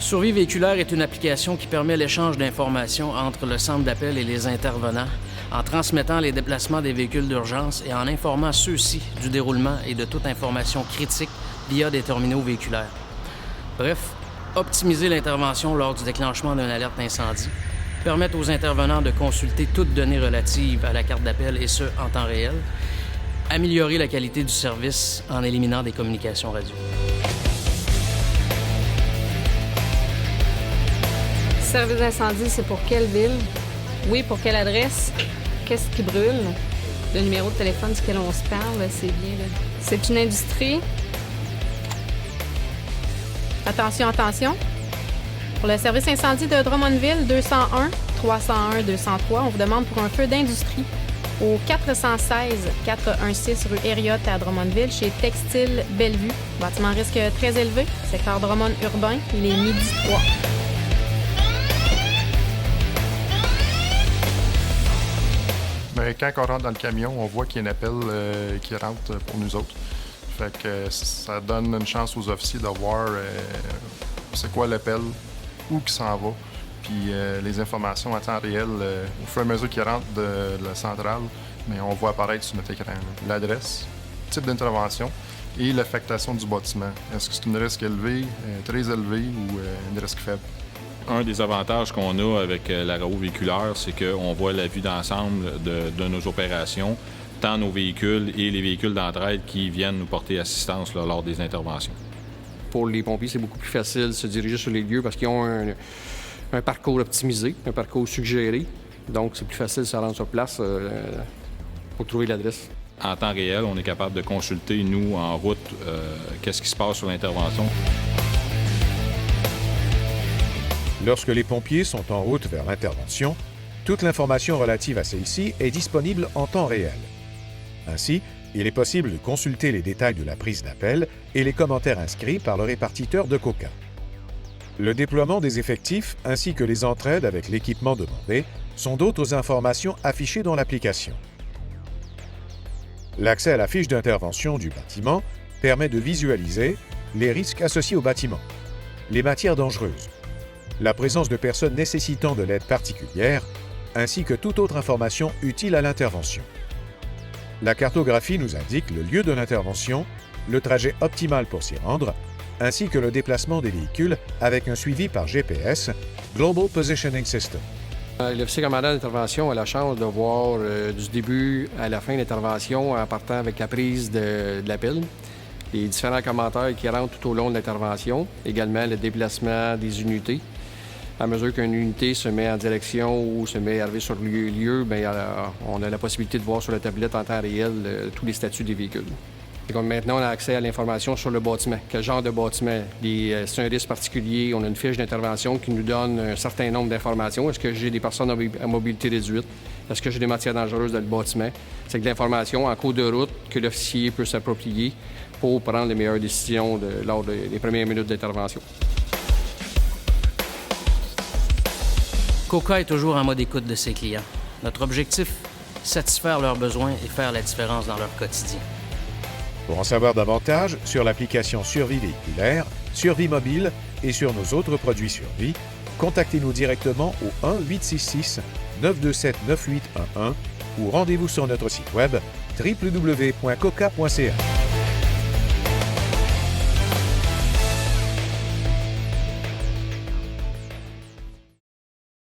Survie véhiculaire est une application qui permet l'échange d'informations entre le centre d'appel et les intervenants, en transmettant les déplacements des véhicules d'urgence et en informant ceux-ci du déroulement et de toute information critique via des terminaux véhiculaires. Bref, optimiser l'intervention lors du déclenchement d'une alerte incendie, permettre aux intervenants de consulter toutes données relatives à la carte d'appel et ce, en temps réel, améliorer la qualité du service en éliminant des communications radio. Service d'incendie, c'est pour quelle ville? Oui, pour quelle adresse? Qu'est-ce qui brûle? Le numéro de téléphone duquel on se parle, c'est bien. Là. C'est une industrie. Attention, attention. Pour le service incendie de Drummondville, 201 301 203, on vous demande pour un feu d'industrie au 416 416 rue Heriotte à Drummondville, chez Textile Bellevue. Bâtiment risque très élevé, secteur Drummond urbain, il est 12h03. Mais quand on rentre dans le camion, on voit qu'il y a un appel qui rentre pour nous autres. Fait que ça donne une chance aux officiers de voir c'est quoi l'appel, où qu'il s'en va, puis les informations à temps réel, au fur et à mesure qu'ils rentrent de la centrale, mais on voit apparaître sur notre écran l'adresse, le type d'intervention et l'affectation du bâtiment. Est-ce que c'est un risque élevé, très élevé ou un risque faible? Un des avantages qu'on a avec la radio véhiculaire, c'est qu'on voit la vue d'ensemble de nos opérations, tant nos véhicules et les véhicules d'entraide qui viennent nous porter assistance lors des interventions. Pour les pompiers, c'est beaucoup plus facile de se diriger sur les lieux parce qu'ils ont un parcours optimisé, un parcours suggéré. Donc, c'est plus facile de se rendre sur place pour trouver l'adresse. En temps réel, on est capable de consulter, nous, en route, qu'est-ce qui se passe sur l'intervention. Lorsque les pompiers sont en route vers l'intervention, toute l'information relative à celle-ci est disponible en temps réel. Ainsi, il est possible de consulter les détails de la prise d'appel et les commentaires inscrits par le répartiteur de Coca. Le déploiement des effectifs ainsi que les entraides avec l'équipement demandé sont d'autres informations affichées dans l'application. L'accès à la fiche d'intervention du bâtiment permet de visualiser les risques associés au bâtiment, les matières dangereuses, la présence de personnes nécessitant de l'aide particulière, ainsi que toute autre information utile à l'intervention. La cartographie nous indique le lieu de l'intervention, le trajet optimal pour s'y rendre, ainsi que le déplacement des véhicules avec un suivi par GPS, Global Positioning System. L'officier commandant d'intervention a la chance de voir du début à la fin de l'intervention en partant avec la prise de l'appel, les différents commentaires qui rentrent tout au long de l'intervention, également le déplacement des unités. À mesure qu'une unité se met en direction ou se met à arriver sur le lieu, bien, on a la possibilité de voir sur la tablette en temps réel tous les statuts des véhicules. Et comme maintenant, on a accès à l'information sur le bâtiment. Quel genre de bâtiment? C'est un risque particulier. On a une fiche d'intervention qui nous donne un certain nombre d'informations. Est-ce que j'ai des personnes à mobilité réduite? Est-ce que j'ai des matières dangereuses dans le bâtiment? C'est de l'information en cours de route que l'officier peut s'approprier pour prendre les meilleures décisions lors des premières minutes d'intervention. Coca est toujours en mode écoute de ses clients. Notre objectif, satisfaire leurs besoins et faire la différence dans leur quotidien. Pour en savoir davantage sur l'application Survie véhiculaire, Survie mobile et sur nos autres produits Survie, contactez-nous directement au 1-866-927-9811 ou rendez-vous sur notre site web www.coca.ca.